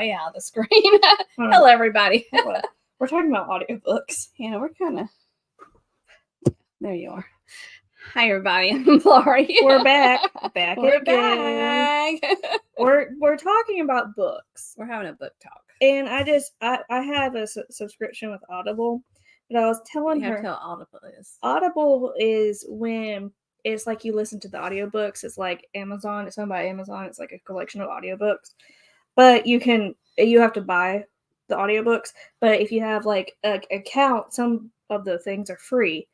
way out of the screen. Hello, everybody. We're talking about audiobooks. Yeah, we're kind of... There you are. Hi, everybody. I'm Laurie. We're back. We're again. back. We're talking about books. We're having a book talk. And I have a subscription with Audible, but I was telling her. Tell Audible is. Audible is when it's like you listen to the audiobooks. It's like Amazon. It's owned by Amazon. It's like a collection of audiobooks. But you have to buy the audiobooks. But if you have like an account, some of the things are free.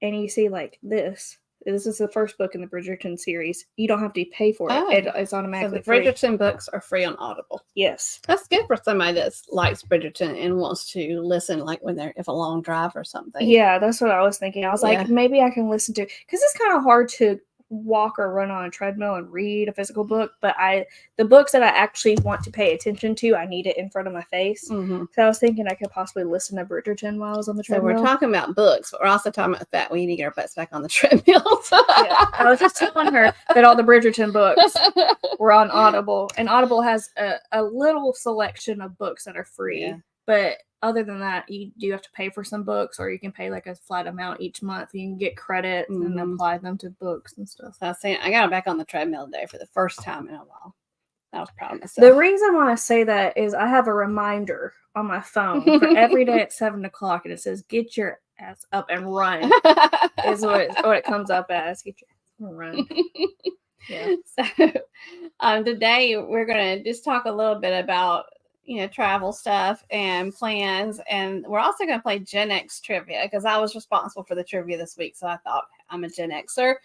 And you see like this is the first book in the Bridgerton series. You don't have to pay for it. Oh. It's automatically So the Bridgerton books are free on Audible. Yes. That's good for somebody that likes Bridgerton and wants to listen like if a long drive or something. Yeah, that's what I was thinking. I was like, maybe I can listen to, because it's kind of hard to walk or run on a treadmill and read a physical book, but the books that I actually want to pay attention to, I need it in front of my face. Mm-hmm. So I was thinking I could possibly listen to Bridgerton while I was on the treadmill. So we're talking about books, but we're also talking about the fact we need to get our butts back on the treadmill. Yeah, I was just telling her that all the Bridgerton books were on Audible, and Audible has a little selection of books that are free. Yeah. But other than that, you do have to pay for some books, or you can pay like a flat amount each month. You can get credit and apply them to books and stuff. So I was saying, I got back on the treadmill today for the first time in a while. I was proud of myself. The reason why I say that is I have a reminder on my phone for every day at 7:00, and it says, "Get your ass up and run." is what it comes up as. Get your ass and run. Yeah. So today we're gonna just talk a little bit about travel stuff and plans, and we're also going to play Gen X trivia because I was responsible for the trivia this week, so I thought I'm a Gen Xer.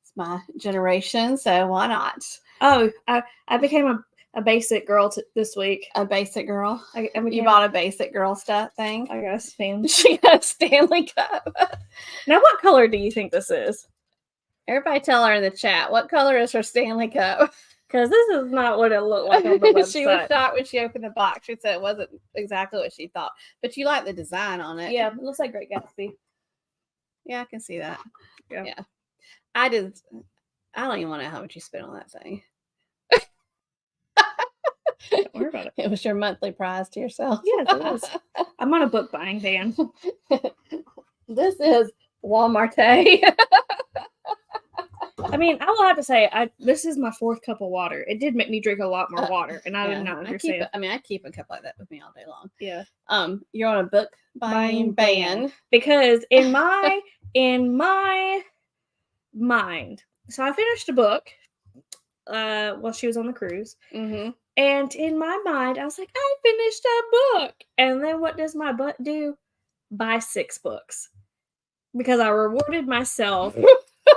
It's my generation, so why not? Oh, I became a basic girl this week. A basic girl? You bought a basic girl stuff thing? I got a Stanley. She got a Stanley Cup. Now, what color do you think this is? Everybody tell her in the chat, what color is her Stanley Cup? Because this is not what it looked like on the website. She was shocked when she opened the box. She said it wasn't exactly what she thought. But you like the design on it. Yeah, it looks like Great Gatsby. Yeah, I can see that. Yeah. I don't even want to know how much you spent on that thing. Don't worry about it. It was your monthly prize to yourself. Yes, it was. I'm on a book buying ban. This is Walmart. I mean, I will have to say, this is my 4th cup of water. It did make me drink a lot more water, and I did not understand. I keep a cup like that with me all day long. Yeah. You're on a book buying ban because in my mind, so I finished a book while she was on the cruise, and in my mind, I was like, I finished a book, and then what does my butt do? Buy 6 books because I rewarded myself.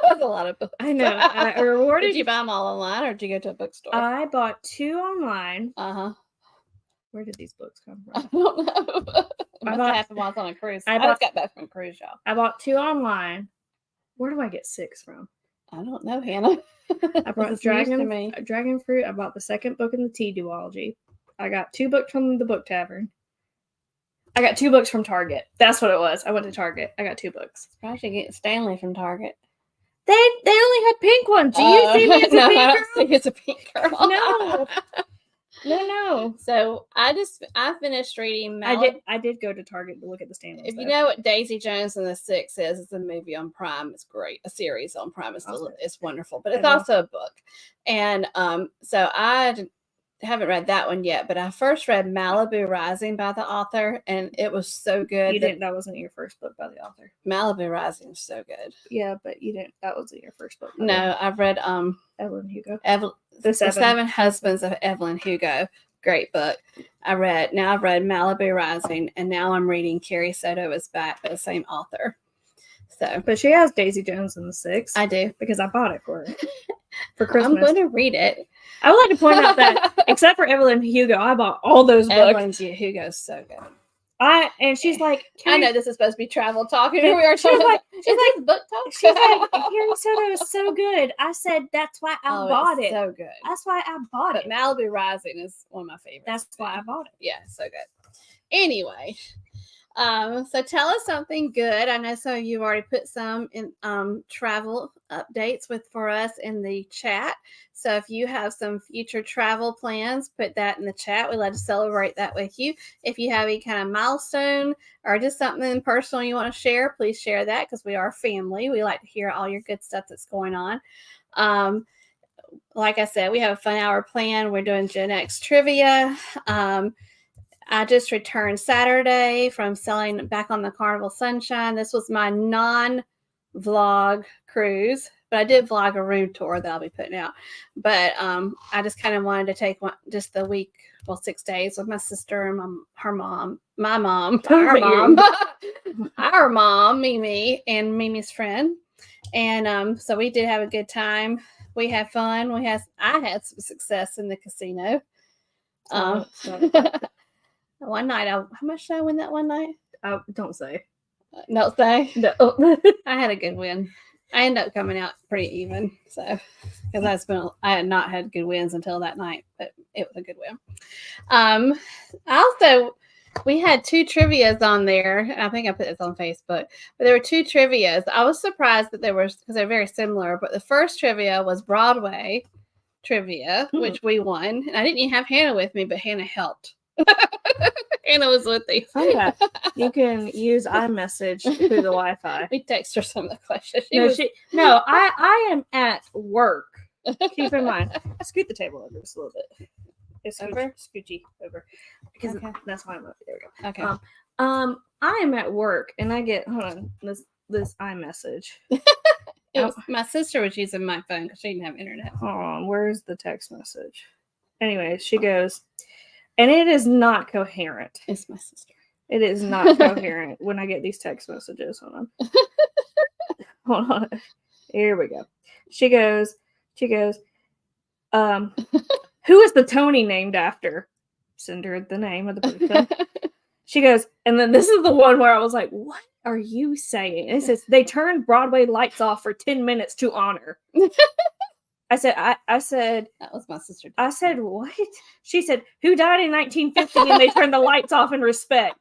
That's a lot of books. I know. I rewarded. Did you buy them all online, or did you go to a bookstore? I bought 2 online. Where did these books come from? I don't know. I bought half of them on a cruise. I just got back from a cruise, y'all. I bought 2 online. Where do I get 6 from? I don't know, Hannah. I brought Dragon Fruit. I bought the 2nd book in the tea duology. I got 2 books from the Book Tavern. I got 2 books from Target. That's what it was. I went to Target. I got 2 books. Surprised you get Stanley from Target. They only had pink ones. Do you see me as a pink girl? I don't see you as a pink girl. No. So I finished reading. I did go to Target to look at the Stanleys. If you know what Daisy Jones and the Six is, it's a movie on Prime. It's great. A series on Prime. It's wonderful, but it's also a book. And so I haven't read that one yet, but I first read Malibu Rising by the author, and it was so good. That wasn't your first book by the author. Malibu Rising is so good. Yeah, but that wasn't your first book. No, I've read Evelyn Hugo. The Seven Husbands of Evelyn Hugo. Great book. I've read Malibu Rising, and now I'm reading Carrie Soto is Back by the same author. So, but she has Daisy Jones and the Six. I do, because I bought it for her for Christmas. I'm going to read it. I would like to point out that except for Evelyn Hugo, I bought all those books. Evelyn Hugo's so good. And she's like, I know this is supposed to be travel talk. Here we are talking about book talk. She's like, Carrie Soto is so good. I said, that's why I bought it. So good. That's why I bought it. But Malibu Rising is one of my favorites. That's why I bought it. Yeah, so good. Anyway, So tell us something good. I know some of you have already put some in travel updates for us in the chat. So if you have some future travel plans, put that in the chat. We'd love to celebrate that with you. If you have any kind of milestone or just something personal you want to share, please share that because we are family. We like to hear all your good stuff that's going on. Like I said, we have a fun hour plan. We're doing Gen X trivia. I just returned Saturday from sailing back on the Carnival Sunshine. This was my non-vlog cruise, but I did vlog a room tour that I'll be putting out. But I just kind of wanted to take just the week, 6 days with my sister and her mom, my mom, our mom, our mom, Mimi, and Mimi's friend. And so we did have a good time. We had fun. I had some success in the casino. One night, how much did I win that one night? Don't say. Don't say? No. I had a good win. I ended up coming out pretty even. So, because I had not had good wins until that night, but it was a good win. Also, we had 2 trivias on there. I think I put this on Facebook, but there were 2 trivias. I was surprised that because they're very similar, but the first trivia was Broadway trivia, which we won. And I didn't even have Hannah with me, but Hannah helped. Hannah was with me. Oh, yeah. You can use iMessage through the Wi-Fi. We text her some of the questions. I am at work. Keep in mind. Scoot the table over just a little bit. It's scoochy over. Because that's why I'm up. There we go. Okay. I am at work and I get this iMessage. My sister was using my phone because she didn't have internet. Hold on, where's the text message? Anyway, she goes, and it is not coherent. It's my sister. It is not coherent when I get these text messages. Hold on. Hold on. Here we go. She goes, who is the Tony named after? Send her the name of the person. She goes, and then this is the one where I was like, what are you saying? And it says, they turned Broadway lights off for 10 minutes to honor. I said, that was my sister. I said, what? She said, who died in 1950 and they turned the lights off in respect?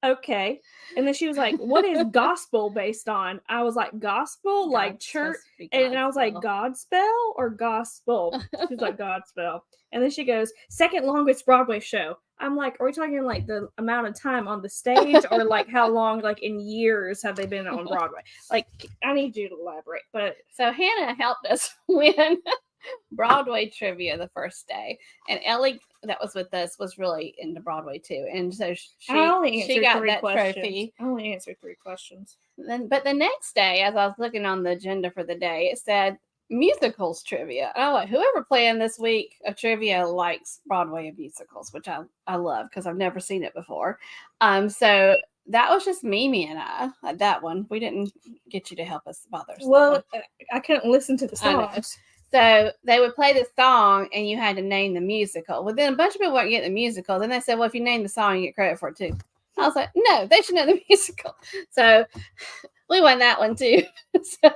Okay. And then she was like, what is gospel based on? I was like, gospel? Like church? And I was like, Godspell or gospel? She's like, Godspell. And then she goes, second longest Broadway show. I'm like, are we talking like the amount of time on the stage or like how long, like in years have they been on Broadway? Like, I need you to elaborate. But so Hannah helped us win Broadway trivia the first day. And Ellie, that was with us, was really into Broadway too. And so she got that trophy. I only answered 3 questions. But the next day, as I was looking on the agenda for the day, it said musicals trivia. And I'm like, whoever planned this week of trivia likes Broadway and musicals, which I love because I've never seen it before. So that was just Mimi and I at that one. We didn't get you to help us bother. Well, I couldn't listen to the songs. So they would play the song and you had to name the musical. Well, then a bunch of people weren't getting the musical. Then they said, well, if you name the song, you get credit for it too. I was like, no, they should know the musical. So we won that one too. So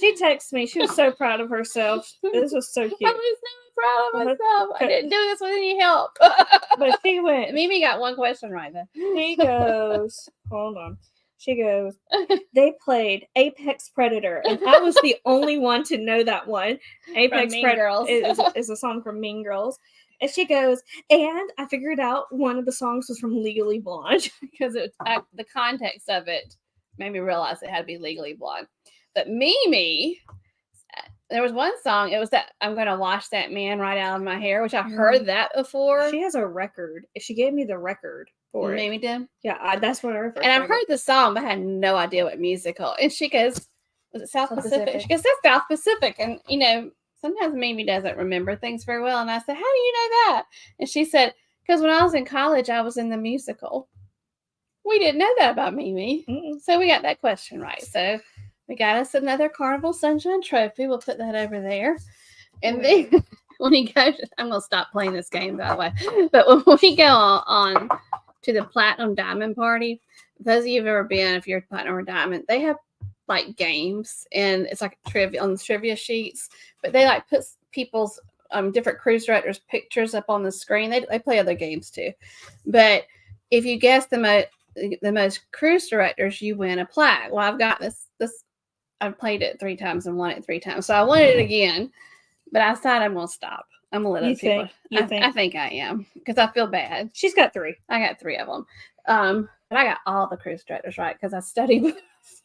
she texted me. She was so proud of herself. This was so cute. I was so proud of myself. I didn't do this with any help. But she went. Mimi got one question right then. She goes, hold on. She goes, they played Apex Predator, and I was the only one to know that one. Apex Predator is a song from Mean Girls. And she goes, and I figured out one of the songs was from Legally Blonde. Because the context of it made me realize it had to be Legally Blonde. But Mimi, there was one song, it was that I'm going to wash that man right out of my hair, which I've heard that before. She has a record. She gave me the record for it. Mimi did? Yeah, that's what I heard. And I've heard the song, but I had no idea what musical. And she goes, was it South Pacific? She goes, that's South Pacific. And, sometimes Mimi doesn't remember things very well. And I said, how do you know that? And she said, because when I was in college, I was in the musical. We didn't know that about Mimi. So we got that question right. So we got us another Carnival Sunshine trophy. We'll put that over there. And then when he goes, I'm going to stop playing this game, by the way. But when we go on to the Platinum Diamond Party, those of you who've ever been, if you're Platinum or Diamond, they have like games, and it's like trivia on the trivia sheets, but they like put people's different cruise directors' pictures up on the screen. They play other games too, but if you guess the most cruise directors, you win a plaque. Well, I've got this. I've played it 3 times and won it 3 times, so I won it again. But I decided I'm gonna stop. I'm gonna let other people. I think I am because I feel bad. She's got 3. I got 3 of them. But I got all the cruise directors right because I studied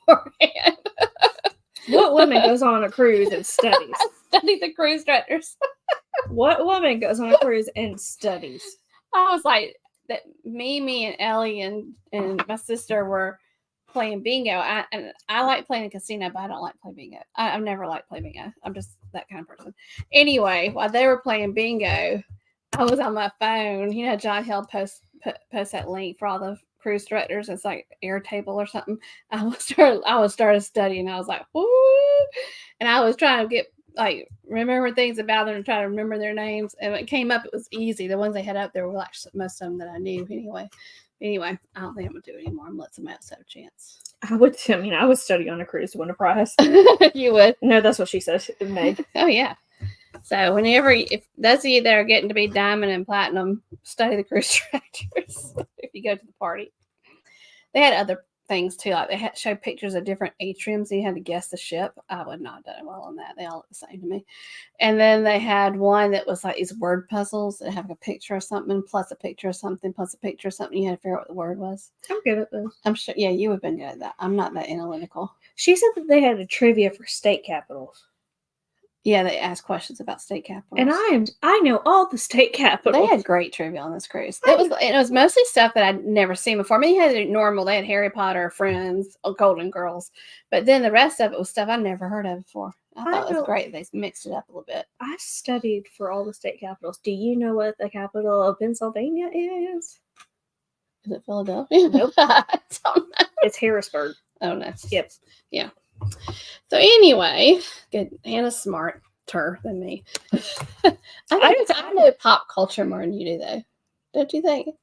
beforehand. What woman goes on a cruise and studies? I studied the cruise directors. What woman goes on a cruise and studies? I was like, that. Me, and Ellie and my sister were playing bingo. I like playing a casino, but I don't like playing bingo. I've never liked playing bingo. I'm just that kind of person. Anyway, while they were playing bingo, I was on my phone. You know, John Hill post that link for all the cruise directors. It's like Airtable or something. I was started studying. I was like, whoo, and I was trying to get like remember things about them and try to remember their names. And when it came up, it was easy. The ones they had up there were like most of them that I knew anyway. Anyway, I don't think I'm gonna do it anymore. I'm gonna let somebody else have a chance. I would study on a cruise to win a prize. You would? No, that's what she said, Meg. Oh yeah. So if those of you that are getting to be diamond and platinum, study the cruise directors. If you go to the party, they had other things too. Like they had showed pictures of different atriums. You had to guess the ship. I would not have done well on that. They all look the same to me. And then they had one that was like these word puzzles that have a picture of something plus a picture of something plus a picture of something. You had to figure out what the word was. I'm good at those. I'm sure. Yeah, you would have been good at that. I'm not that analytical. She said that they had a trivia for state capitals. Yeah, they asked questions about state capitals. And I know all the state capitals. They had great trivia on this cruise. It was mostly stuff that I'd never seen before. I mean, you had normal. They had Harry Potter, Friends, Golden Girls, but then the rest of it was stuff I'd never heard of before. I thought it was great. They mixed it up a little bit. I studied for all the state capitals. Do you know what the capital of Pennsylvania is? Is it Philadelphia? Nope. I don't know. It's Harrisburg. Oh no. Yep. Yeah. So anyway, good. Hannah's smarter than me. I know pop culture more than you do, though. Don't you think?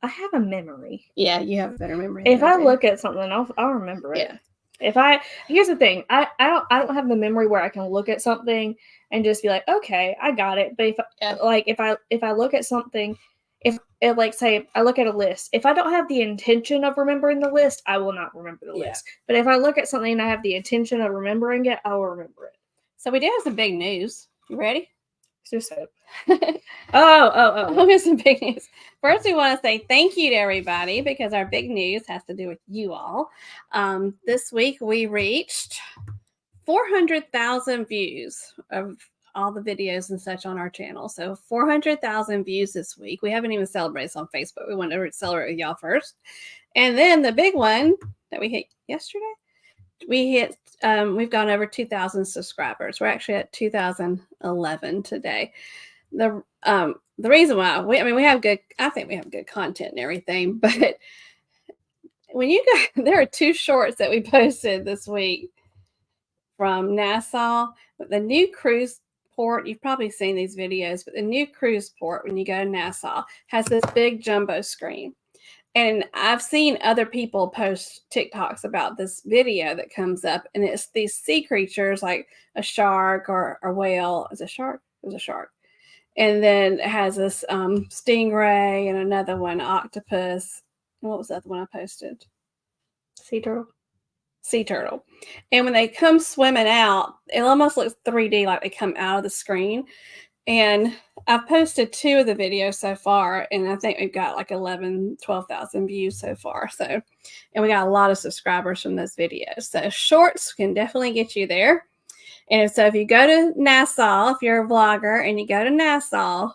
I have a memory. Yeah, you have a better memory. If I look at something, I'll remember it. Yeah. Here's the thing, I don't have the memory where I can look at something and just be like, okay, I got it. But if I look at something, if say I look at a list, if I don't have the intention of remembering the list, I will not remember the list. But if I look at something and I have the intention of remembering it, I will remember it. So we do have some big news. You ready? Just Oh. We have some big news. First, we want to say thank you to everybody because our big news has to do with you all. This week we reached 400,000 views of all the videos and such on our channel. So 400,000 views this week. We haven't even celebrated this on Facebook. We wanted to celebrate with y'all first. And then the big one that we hit yesterday, we've gone over 2,000 subscribers. We're actually at 2,011 today. The reason why I think we have good content and everything, but when there are 2 shorts that we posted this week from Nassau, the new cruise port. You've probably seen these videos, but the new cruise port, when you go to Nassau, has this big jumbo screen. And I've seen other people post TikToks about this video that comes up, and it's these sea creatures like a shark or a whale. Is it a shark? It was a shark. And then it has this stingray and another one, octopus. And what was the other one I posted? Sea turtle. And when they come swimming out, it almost looks 3D, like they come out of the screen. And I've posted 2 of the videos so far, and I think we've got like 12,000 views so far. So, and we got a lot of subscribers from those videos. So shorts can definitely get you there. And so if you go to Nassau, if you're a vlogger and you go to Nassau,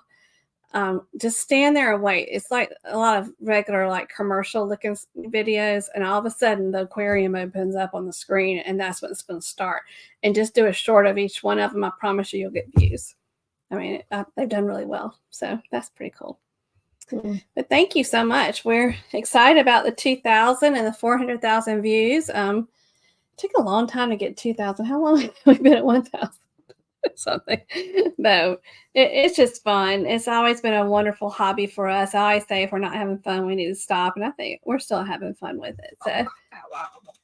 just stand there and wait. It's like a lot of regular, like commercial looking videos. And all of a sudden the aquarium opens up on the screen, and that's when it's going to start. And just do a short of each one of them. I promise you'll get views. I mean, they've done really well. So that's pretty cool. But thank you so much. We're excited about the 2,000 and the 400,000 views. It took a long time to get 2,000. How long have we been at 1,000? Something. No, it's just fun. It's always been a wonderful hobby for us. I always say if we're not having fun, we need to stop. And I think we're still having fun with it. So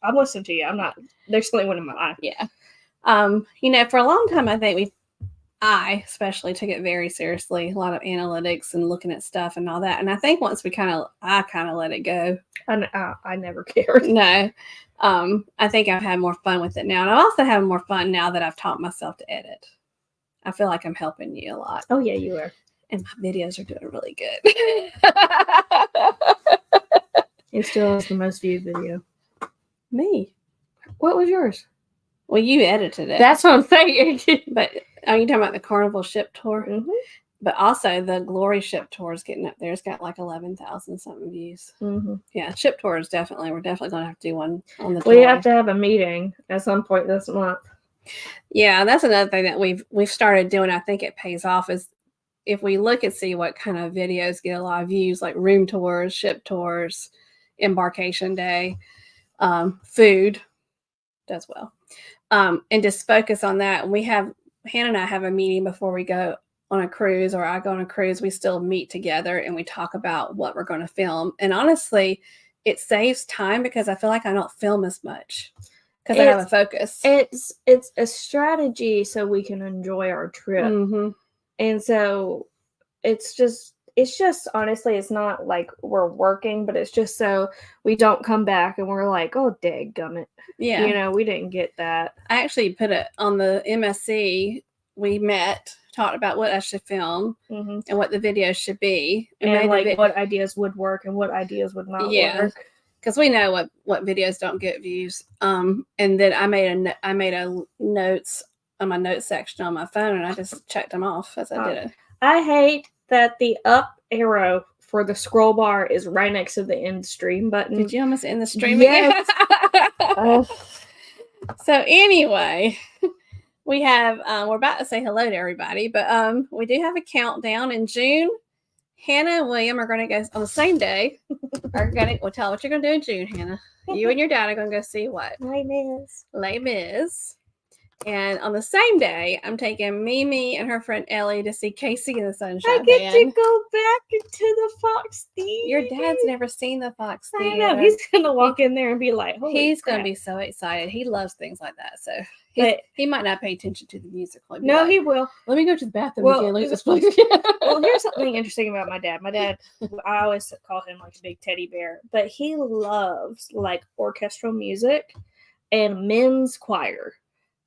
I'm listening to you. I'm not. There's something one in my eye. Yeah. For a long time, I think I especially took it very seriously, a lot of analytics and looking at stuff and all that. And I think once I kind of let it go. I never cared. No, I think I've had more fun with it now. And I also have more fun now that I've taught myself to edit. I feel like I'm helping you a lot. Oh, yeah, you are. And my videos are doing really good. It still has the most viewed video. Me. What was yours? Well, you edited it. That's what I'm saying. But are you talking about the Carnival ship tour? Mm-hmm. But also the Laurie ship tour is getting up there. It's got like 11,000 something views. Mm-hmm. Yeah, ship tour is definitely. We're definitely going to have to do one on the. We have to have a meeting at some point this month. Yeah, that's another thing that we've started doing. I think it pays off is if we look and see what kind of videos get a lot of views, like room tours, ship tours, embarkation day, food does well, and just focus on that. And Hannah and I have a meeting before we go on a cruise, or I go on a cruise. We still meet together and we talk about what we're going to film. And honestly, it saves time because I feel like I don't film as much because I have a focus. It's a strategy so we can enjoy our trip. Mm-hmm. And so it's just honestly, it's not like we're working, but it's just so we don't come back and we're like, oh, dadgummit. Yeah. You know, we didn't get that. I actually put it on the MSC. We met, talked about what I should film and what the videos should be. And like what ideas would work and what ideas would not work. Because we know what videos don't get views. And then I made a notes on my notes section on my phone, and I just checked them off as I did it. I hate that the up arrow for the scroll bar is right next to the end stream button. Did you almost end the stream again? So anyway, we have we're about to say hello to everybody, but we do have a countdown in June. Hannah and William are going to go on the same day. We'll tell what you're going to do in June, Hannah. You and your dad are going to go see what? Les Mis. And on the same day, I'm taking Mimi and her friend Ellie to see Casey in the Sunshine I get to go back into the Fox Theater. Your dad's never seen the Fox Theater. I know. He's going to walk in there and be like, holy He's crap. going to be so excited. He loves things like that. So he might not pay attention to the musical. No, he will. Let me go to the bathroom again. Look at this place. Well, here's something interesting about my dad. My dad, I always call him like a big teddy bear, but he loves like orchestral music and men's choir.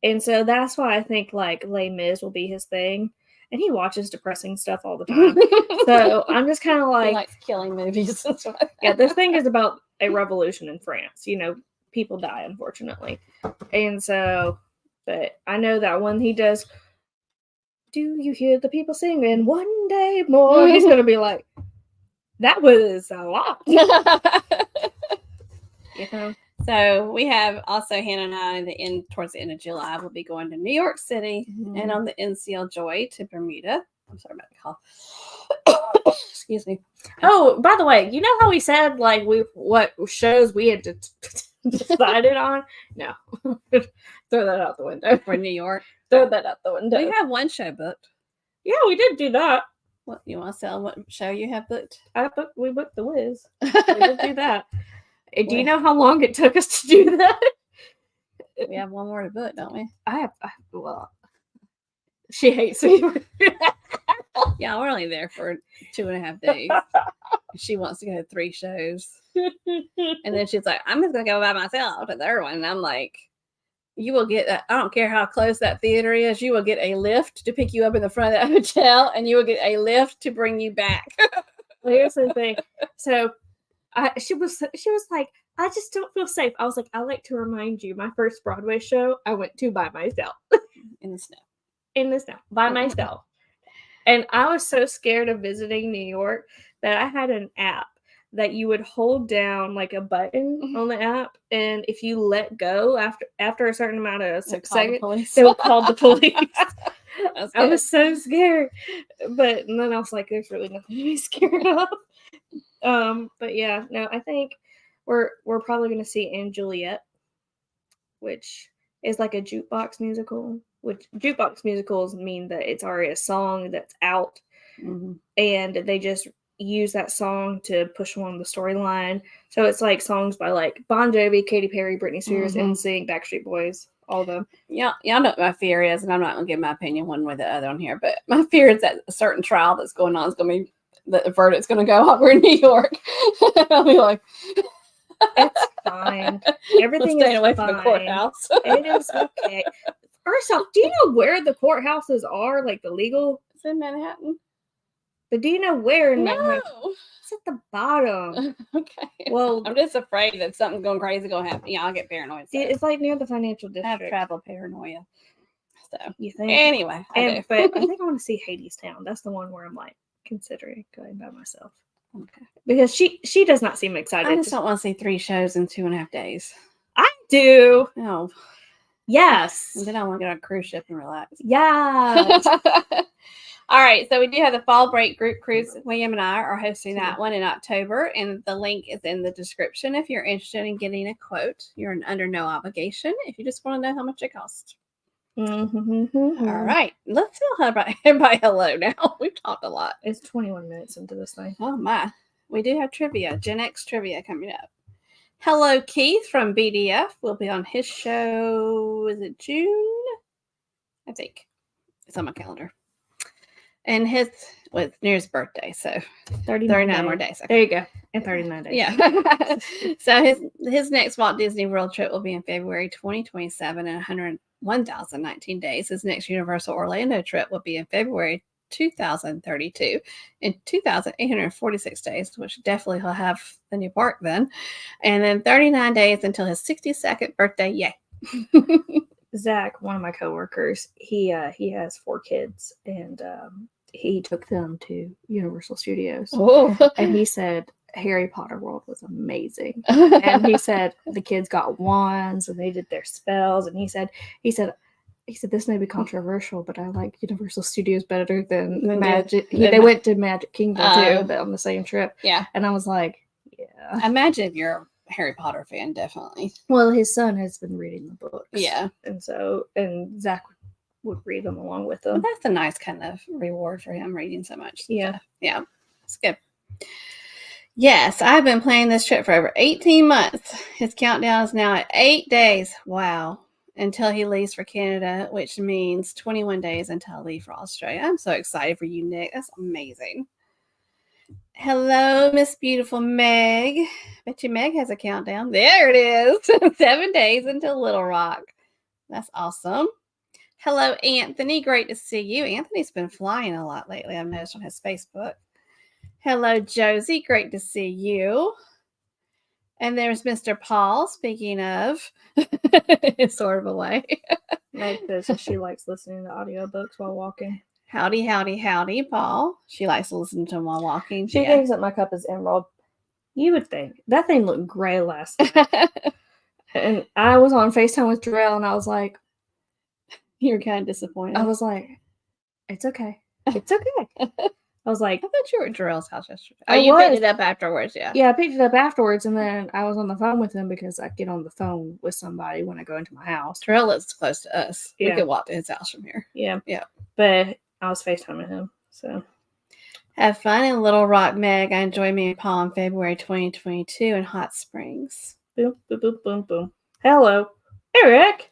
And so that's why I think like Les Mis will be his thing. And he watches depressing stuff all the time. So I'm just kind of like... He likes killing movies. Yeah, this thing is about a revolution in France. You know, people die, unfortunately. And so, but I know that when he does, do you hear the people singing one day more? He's going to be like, that was a lot. You know? So we have also Hannah and I towards the end of July, we'll be going to New York City and on the NCL Joy to Bermuda. I'm sorry about the cough. Excuse me. Oh, by the way, you know how we said like what shows we had decided on? No. Throw that out the window. For New York. Throw that out the window. We have one show booked. Yeah, we did do that. What you want to tell what show you have booked? We booked The Wiz. We did do that. Do you know how long it took us to do that? We have one more to book, don't we? Well, she hates me. Yeah, we're only there for 2.5 days. She wants to go to 3 shows. And then she's like, I'm just going to go by myself to the third one. And I'm like, you will get, I don't care how close that theater is, you will get a lift to pick you up in the front of that hotel, and you will get a lift to bring you back. Well, here's the thing. So, she was like, I just don't feel safe. I was like, I like to remind you, my first Broadway show I went to by myself. In the snow. In the snow. By myself. And I was so scared of visiting New York that I had an app that you would hold down like a button on the app, and if you let go after a certain amount of seconds, they would call the police. I was so scared. But and then I was like, there's really nothing to be scared of. But yeah, no, I think we're probably going to see Anne Juliet, which is like a jukebox musical. Which jukebox musicals mean that it's already a song that's out, and they just use that song to push along the storyline. So it's like songs by like Bon Jovi, Katy Perry, Britney Spears, NSYNC, Backstreet Boys, all of them. Y'all know what my fear is, and I'm not going to give my opinion one way or the other on here, but my fear is that a certain trial that's going on is going to be, the verdict's going to go out. We're in New York. I'll be like, it's fine. Everything is away fine. From the courthouse. It is okay. First off, do you know where the courthouses are? Like the legal? It's in Manhattan. But do you know where in Manhattan? No. It's at the bottom. Okay. Well, I'm just afraid that something's going crazy going to happen. Yeah, I'll get paranoid. So. It's like near the financial district. I have travel paranoia. So you think? Anyway, but I think I want to see Hadestown. That's the one where I'm like considering going by myself. Okay. Because she does not seem excited. I just don't want to see 3 shows in 2.5 days. I do. No. Yes. And then I want to get on a cruise ship and relax. Yeah. All right, so we do have the fall break group cruise. William and I are hosting that one in October, and the link is in the description if you're interested in getting a quote. You're under no obligation if you just want to know how much it costs. Mm-hmm. All right, let's tell everybody hello now. We've talked a lot. It's 21 minutes into this thing. Oh my, we do have trivia, Gen X trivia coming up. Hello, Keith from BDF. We'll be on his show. Is it June? I think it's on my calendar. And his was near his birthday, so 39 more days. Okay. There you go. And 39 days. Yeah. So his next Walt Disney World trip will be in February 2027 and 101,019 days. His next Universal Orlando trip will be in February 2032 and 2,846 days, which definitely he'll have the new park then. And then 39 days until his 62nd birthday. Yay. Zach, one of my coworkers, he has 4 kids, and he took them to Universal Studios. Oh. And he said Harry Potter World was amazing. And he said the kids got wands and they did their spells. And he said this may be controversial, but I like Universal Studios better than Magic. They went to Magic Kingdom too, but on the same trip. Yeah. And I was like, yeah. Imagine if you're a Harry Potter fan, definitely. Well, his son has been reading the books. Yeah. And Zach would read them along with them. Well, that's a nice kind of reward for him reading so much. Yeah. Yeah. It's good. Yes, I've been planning this trip for over 18 months. His countdown is now at 8 days. Wow. Until he leaves for Canada, which means 21 days until I leave for Australia. I'm so excited for you, Nick. That's amazing. Hello, Miss Beautiful Meg. Bet you Meg has a countdown. There it is. 7 days until Little Rock. That's awesome. Hello, Anthony. Great to see you. Anthony's been flying a lot lately. I've noticed on his Facebook. Hello, Josie. Great to see you. And there's Mr. Paul, speaking of, sort of a way. Meg says she likes listening to audiobooks while walking. Howdy, howdy, howdy, Paul. She likes to listen to them while walking. She thinks that my cup is emerald. You would think. That thing looked gray last night. And I was on FaceTime with Jarrell, and I was like... You were kind of disappointed. I was like, it's okay. It's okay. I was like... I thought you were at Jarrell's house yesterday. Oh, you picked it up afterwards, yeah. Yeah, I picked it up afterwards, and then I was on the phone with him because I get on the phone with somebody when I go into my house. Jarrell lives close to us. Yeah. We could walk to his house from here. Yeah. Yeah. But I was FaceTiming him, so... Have fun in Little Rock, Meg. I enjoyed me and Paul in February 2022 in Hot Springs. Boom, boom, boom, boom, boom. Hello, Eric.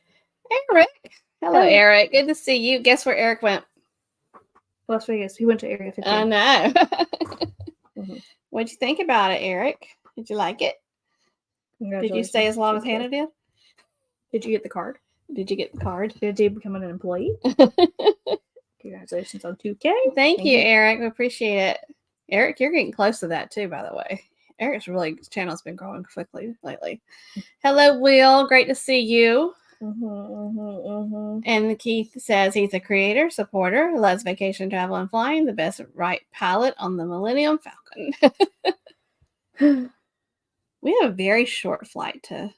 Eric. Hello, Eric. Good to see you. Guess where Eric went? Las Vegas. He went to Area 15. I know. Mm-hmm. What'd you think about it, Eric? Did you like it? Did you stay as long as Hannah did? Did you get the card? Did you get the card? Did you become an employee? Congratulations on 2K. Thank you, Eric. We appreciate it. Eric, you're getting close to that too, by the way. Eric's channel's been growing quickly lately. Hello, Will. Great to see you. And Keith says he's a creator, supporter, loves vacation, travel, and flying. The best right pilot on the Millennium Falcon. We have a very short flight to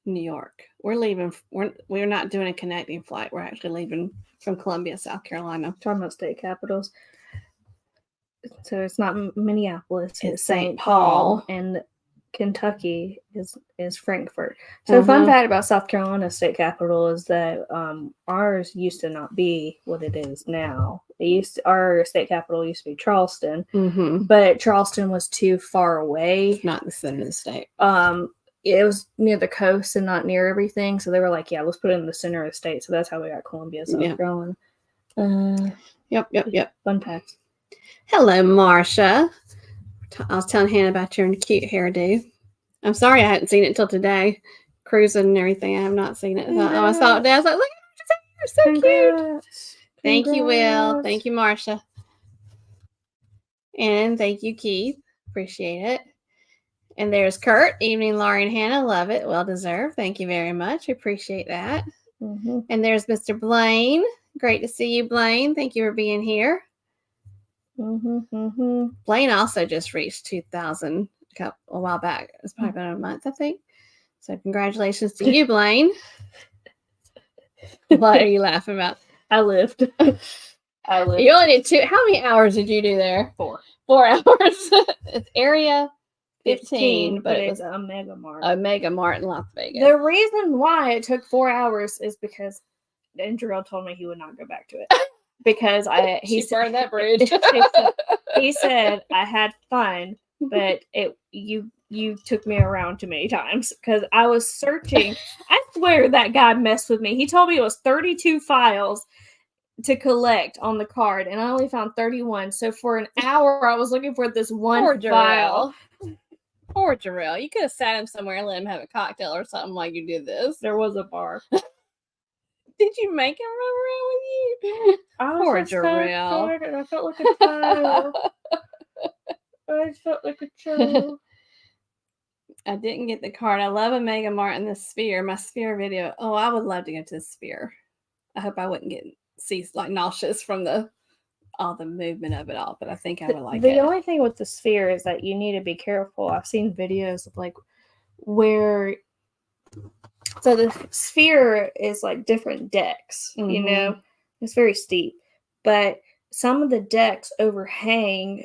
New York. We're leaving. We're not doing a connecting flight. We're actually leaving from Columbia, South Carolina. Talking about state capitals. So it's not Minneapolis. It's St. Paul. And Kentucky is Frankfort. So fun fact about South Carolina state capital is that ours used to not be what it is now. Our state capital used to be Charleston, but Charleston was too far away. Not the center of the state. It was near the coast and not near everything. So they were like, yeah, let's put it in the center of the state. So that's how we got Columbia, South Carolina. Yep. Fun facts. Hello, Marcia. I was telling Hannah about your cute hairdo. I'm sorry I hadn't seen it until today. Cruising and everything. I have not seen it. I saw it today. I was like, look at her. So cute. Thank you, Will. Thank you, Marcia. And thank you, Keith. Appreciate it. And there's Kurt. Evening, Laurie and Hannah. Love it. Well deserved. Thank you very much. Appreciate that. And there's Mr. Blaine. Great to see you, Blaine. Thank you for being here. Blaine also just reached 2,000 a while back. It's probably been a month, I think. So congratulations to you, Blaine. What are you laughing about? I lived. You only did 2. How many hours did you do there? 4. 4 hours. It's area 15, but it was a mega mart. A mega mart in Las Vegas. The reason why it took 4 hours is because Andrew told me he would not go back to it. Because he burned that bridge. he said I had fun, but you took me around too many times because I was searching. I swear that guy messed with me. He told me it was 32 files to collect on the card, and I only found 31. So for an hour, I was looking for this one file. Poor Jarrell. You could have sat him somewhere and let him have a cocktail or something while you did this. There was a bar. Did you make him run around with you? Poor Jarrell. I felt like a child. I felt like a child. I didn't get the card. I love a Mega Mart and the Sphere. My Sphere video. Oh, I would love to go to the Sphere. I hope I wouldn't get nauseous from all the movement of it all, but I think I would like it. The only thing with the Sphere is that you need to be careful. I've seen videos of like where. So the Sphere is like different decks, you know, it's very steep, but some of the decks overhang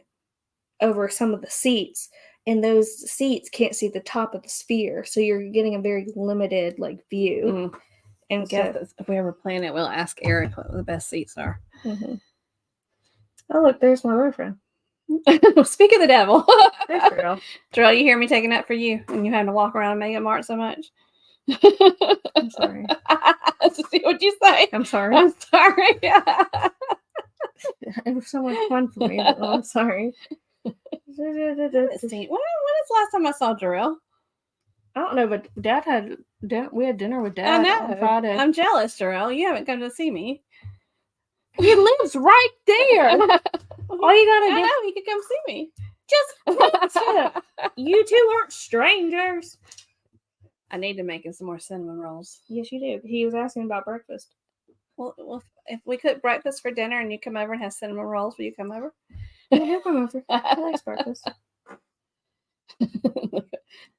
over some of the seats, and those seats can't see the top of the Sphere, so you're getting a very limited like view. And so if we ever plan it, we'll ask Eric what the best seats are. Oh, look, there's my boyfriend. Speak of the devil. There's Darrell. Darrell, you hear me taking up for you and you having to walk around Mega Mart so much? I'm sorry. See what you say. I'm sorry. I'm sorry. It was so much fun for me. I'm sorry. When is the last time I saw Darrell? I don't know, but we had dinner with Dad. I know. On Friday. I'm jealous, Darrell. You haven't come to see me. He lives right there. All you gotta do. I know, he could come see me. Just you two aren't strangers. I need to make him some more cinnamon rolls. Yes, you do. He was asking about breakfast. Well, if we cook breakfast for dinner and you come over and have cinnamon rolls, will you come over? Yeah, he'll come over. He likes breakfast.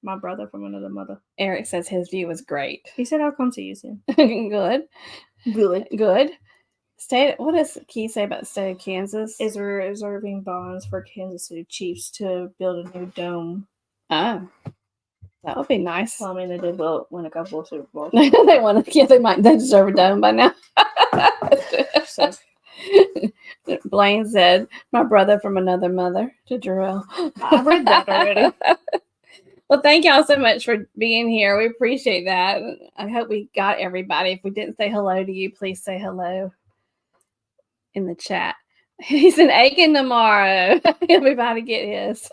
My brother from another mother. Eric says his view was great. He said I'll come see you soon. Good. What does Key say about the state of Kansas? Is reserving bonds for Kansas City Chiefs to build a new dome. Oh. That would be nice. Well, I mean, they did win a couple of Super Bowls. They deserve a dome by now. So. Blaine said, my brother from another mother to Jarrell. I read that already. Well, thank y'all so much for being here. We appreciate that. I hope we got everybody. If we didn't say hello to you, please say hello in the chat. He's in Aiken tomorrow. He'll be about to get his.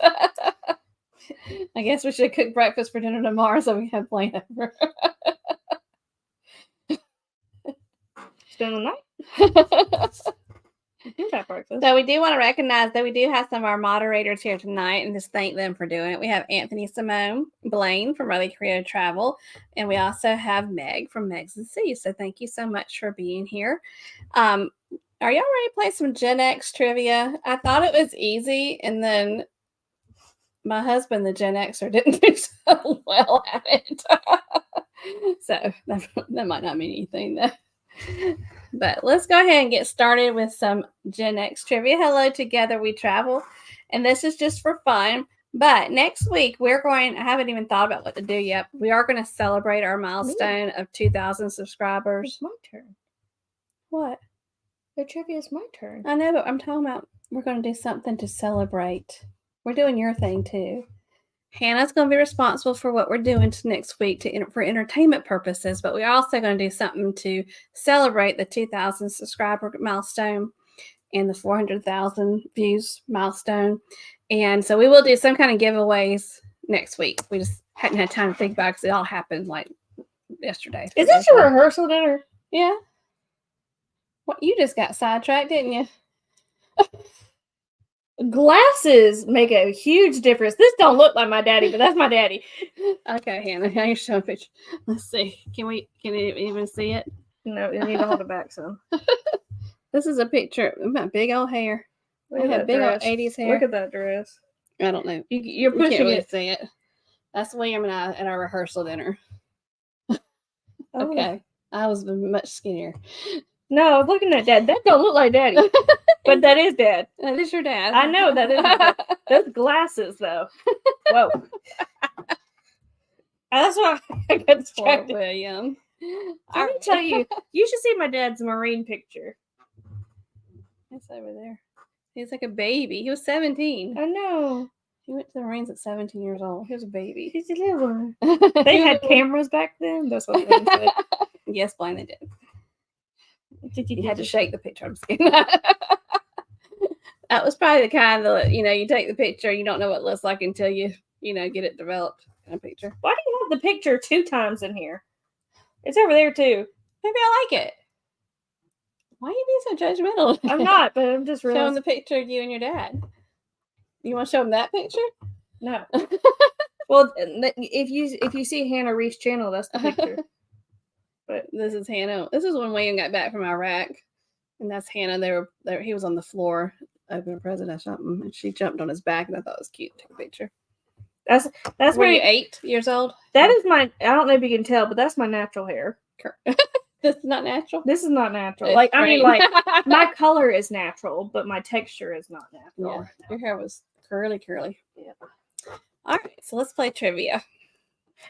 I guess we should cook breakfast for dinner tomorrow so we have Blaine over. Spend the night. Do that breakfast. So we do want to recognize that we do have some of our moderators here tonight and just thank them for doing it. We have Anthony Simone, Blaine from Early Career Travel, and we also have Meg from Meg's and Sea. So thank you so much for being here. Are y'all ready to play some Gen X trivia? I thought it was easy, and then my husband, the Gen Xer, didn't do so well at it. So that might not mean anything, though. But let's go ahead and get started with some Gen X trivia. Hello, together we travel. And this is just for fun. But next week, I haven't even thought about what to do yet. We are going to celebrate our milestone of 2,000 subscribers. It's my turn. What? The trivia is my turn. I know, but I'm talking about we're going to do something to celebrate. We're doing your thing too. Hannah's going to be responsible for what we're doing next week for entertainment purposes, but we're also going to do something to celebrate the 2,000 subscriber milestone and the 400,000 views milestone. And so we will do some kind of giveaways next week. We just hadn't had time to think about it because it all happened like yesterday. Is this your rehearsal dinner? Yeah. What, you just got sidetracked, didn't you? Glasses make a huge difference. This don't look like my daddy, but that's my daddy. Okay, Hannah, now you're showing a picture. Let's see. Can you even see it? No, you need to hold it back some. This is a picture of my big old hair. Look I at had that big dress. old 80s hair. Look at that dress. I don't know. You're You pushing can't really it. see it. That's William and I at our rehearsal dinner. Oh. Okay. I was much skinnier. No, I was looking at Dad. That don't look like Daddy. But that is Dad. That is your dad. I know that is my dad. Those glasses, though. Whoa. That's why I got Poor distracted. William. Let me tell you, you should see my dad's Marine picture. It's over there. He's like a baby. He was 17. I know. He went to the Marines at 17 years old. He was a baby. He's a little one. They had cameras back then. That's what they said. Yes, Blaine, they did. You had to shake the picture. I'm just kidding. That was probably the kind that, you take the picture, you don't know what it looks like until you get it developed in a picture. Why do you have the picture 2 times in here? It's over there too. Maybe I like it. Why are you being so judgmental? I'm not, but I'm just Show him realizing. the picture of you and your dad. You want to show him that picture? No. Well, if you see Hannah Reese channel, that's the picture. But this is Hannah. This is when William got back from Iraq, and that's Hannah. He was on the floor opening a present or something, and she jumped on his back, and I thought it was cute. Take a picture. That's Were you 8 years old? That is my. I don't know if you can tell, but that's my natural hair. This is not natural. This is not natural. It's I mean, my color is natural, but my texture is not natural. Yeah, your hair was curly. Yeah. All right, so let's play trivia.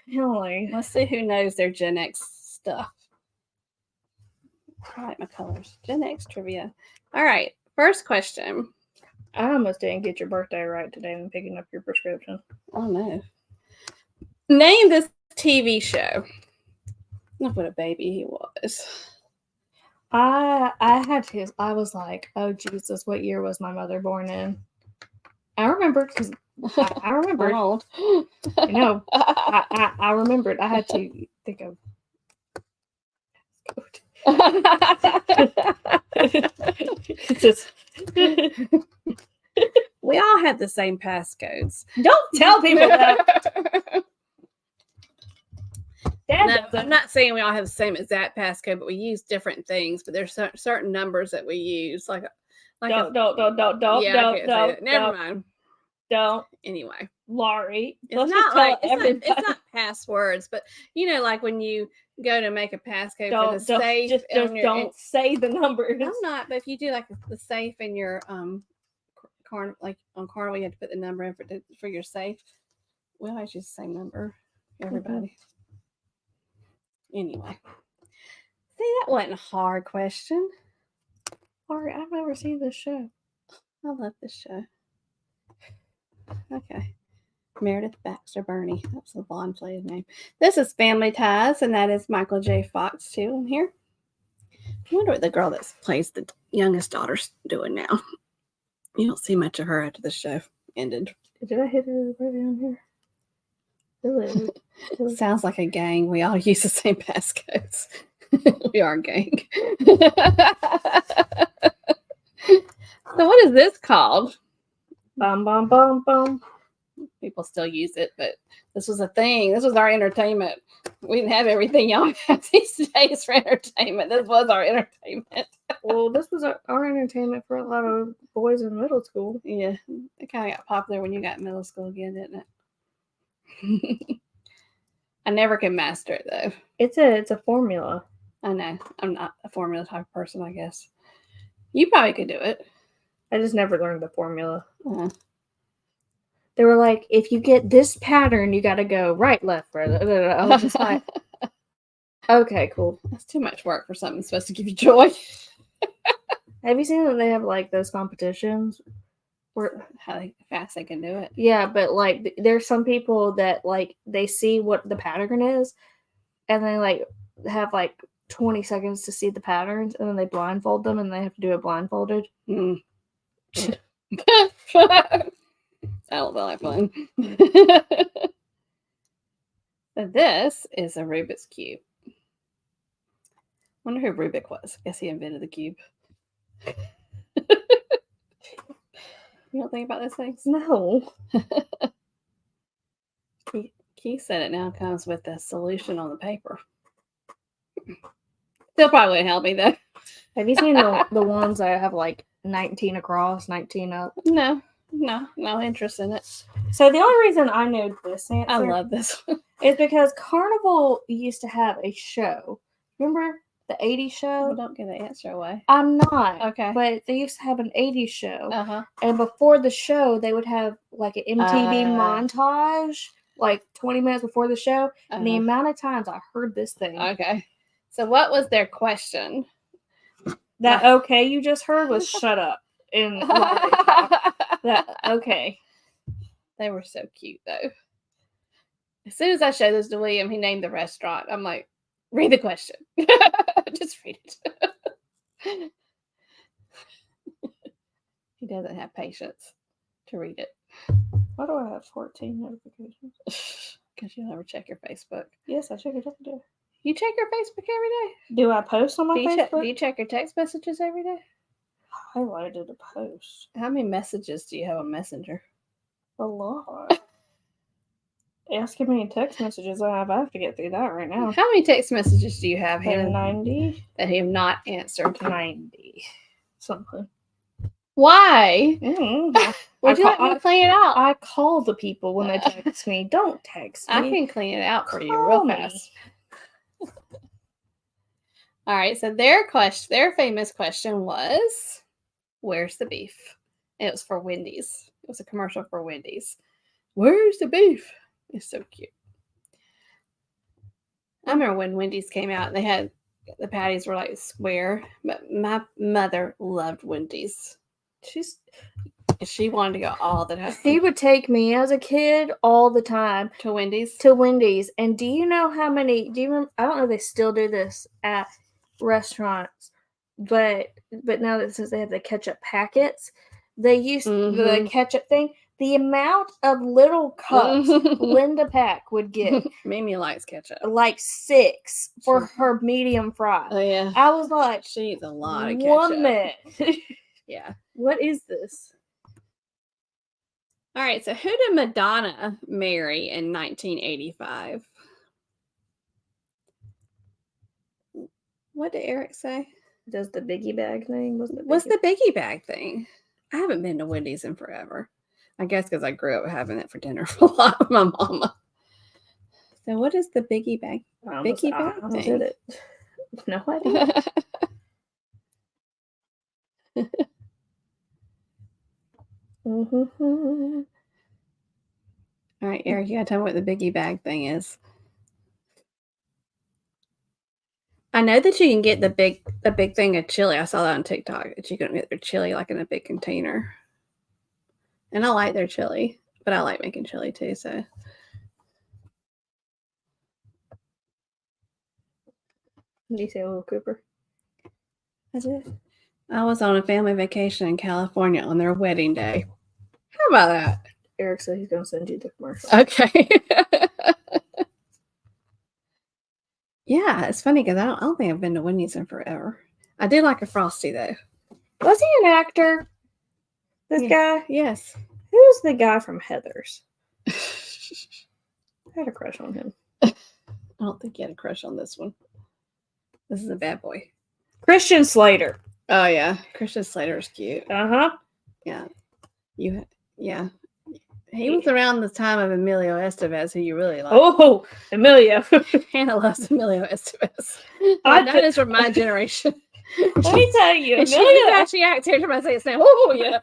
Really? Let's see who knows their Gen X stuff. I like my colors. Gen X trivia. All right, first question. I almost didn't get your birthday right today when picking up your prescription. Oh no. Name this TV show. Look what a baby he was. I had his. I was like, oh Jesus, what year was my mother born in? I remembered because I remembered. Old. No, I remembered. I had to think of. Just, we all had the same passcodes. don't tell people that. No, I'm not saying we all have the same exact passcode, but we use different things. But there's certain numbers that we use, like don't. Never mind. Don't. Anyway, Laurie. It's not passwords, but like when you go to make a passcode for the safe, just don't say the numbers. I'm not, but if you do like the safe in your like on Carnival, you have to put the number in for your safe. We always use the same number, everybody. Mm-hmm. Anyway, see, that wasn't a hard question. Laurie, I've never seen this show. I love this show. Okay. Meredith Baxter Burney. That's the blonde player's name. This is Family Ties, and that is Michael J. Fox, too, in here. I wonder what the girl that plays the youngest daughter's doing now. You don't see much of her after the show ended. Did I hit everybody on here? Sounds like a gang. We all use the same passcodes. We are a gang. So what is this called? Bum, bum, bum, bum. People still use it, but this was a thing. This was our entertainment. We didn't have everything y'all have these days for entertainment. This was our entertainment. Well, this was our entertainment for a lot of boys in middle school. Yeah, it kind of got popular when you got in middle school again, didn't it? I never can master it though. It's a formula. I know. I'm not a formula type of person, I guess. You probably could do it. I just never learned the formula. they were like, if you get this pattern, you got to go right, left, right. I was just like, okay, cool. That's too much work for something that's supposed to give you joy. Have you seen that they have like those competitions? Where how fast they can do it. Yeah, but like there's some people that like they see what the pattern is, and they like have like 20 seconds to see the patterns, and then they blindfold them, and they have to do it blindfolded. Mm. I don't feel like fun. So this is a Rubik's Cube. Wonder who Rubik was. Guess he invented the cube. You don't think about those things? No. Keith said it now comes with a solution on the paper. Still probably wouldn't help me though. Have you seen the ones that have like 19 across, 19 up? No interest in it. So the only reason I know this answer, I love this one, is because Carnival used to have a show. Remember the 80s show? Well, don't give the answer away. I'm not. Okay. But they used to have an 80s show. Uh-huh. And before the show, they would have like an MTV montage, like 20 minutes before the show. And the amount of times I heard this thing. Okay. So what was their question? That okay you just heard was shut up. And that okay. They were so cute though. As soon as I showed this to William, he named the restaurant. I'm like, read the question. Just read it. He doesn't have patience to read it. Why do I have 14 notifications? Because you never check your Facebook. Yes, I check it every day. You check your Facebook every day? Do I post on my Facebook? Do you check your text messages every day? Highlighted a post. How many messages do you have on Messenger? A lot. Ask how many text messages I have to get through that right now. How many text messages do you have, Hannah? 90. That you have not answered. 90. Something. Why? Mm-hmm. Would you let me clean it out? I call the people when they text me. Don't text me. I can clean it out for you real fast. All right, so their famous question was, where's the beef? And it was for Wendy's. It was a commercial for Wendy's. Where's the beef? It's so cute. I remember when Wendy's came out, they had, the patties were like square, but my mother loved Wendy's. She wanted to go all the time. He would take me as a kid all the time to Wendy's. And do you know how many? Do you remember? I don't know if they still do this at restaurants, but now that since they have the ketchup packets, they used the ketchup thing. The amount of little cups Linda Pack would get. Mimi likes ketchup. Like 6 for her medium fries. Oh yeah. I was like, she eats a lot of ketchup. 1 minute. Yeah. What is this? All right, so who did Madonna marry in 1985? What did Eric say? Does the biggie bag thing? What's the biggie bag thing? I haven't been to Wendy's in forever. I guess because I grew up having it for dinner for a lot with my mama. So what is the biggie bag? Biggie bag thing? Did it. No idea. All right, Eric, you gotta tell me what the biggie bag thing is. I know that you can get the big thing of chili. I saw that on TikTok that you can get their chili like in a big container. And I like their chili, but I like making chili too, so. Did you say Little Cooper? I did. I was on a family vacation in California on their wedding day. How about that? Eric said he's going to send you the commercial. Okay. Yeah, it's funny because I don't think I've been to Wendy's in forever. I did like a Frosty though. Was he an actor? This guy? Yes. Who's the guy from Heathers? I had a crush on him. I don't think you had a crush on this one. This is a bad boy. Christian Slater. Oh yeah, Christian Slater is cute. Uh-huh. Yeah. Yeah. He was around the time of Emilio Estevez, who you really like. Oh, Emilio. Hannah loves Emilio Estevez. That is from my generation. Let me tell you, Emilio actually acted when I say his name. Oh yeah.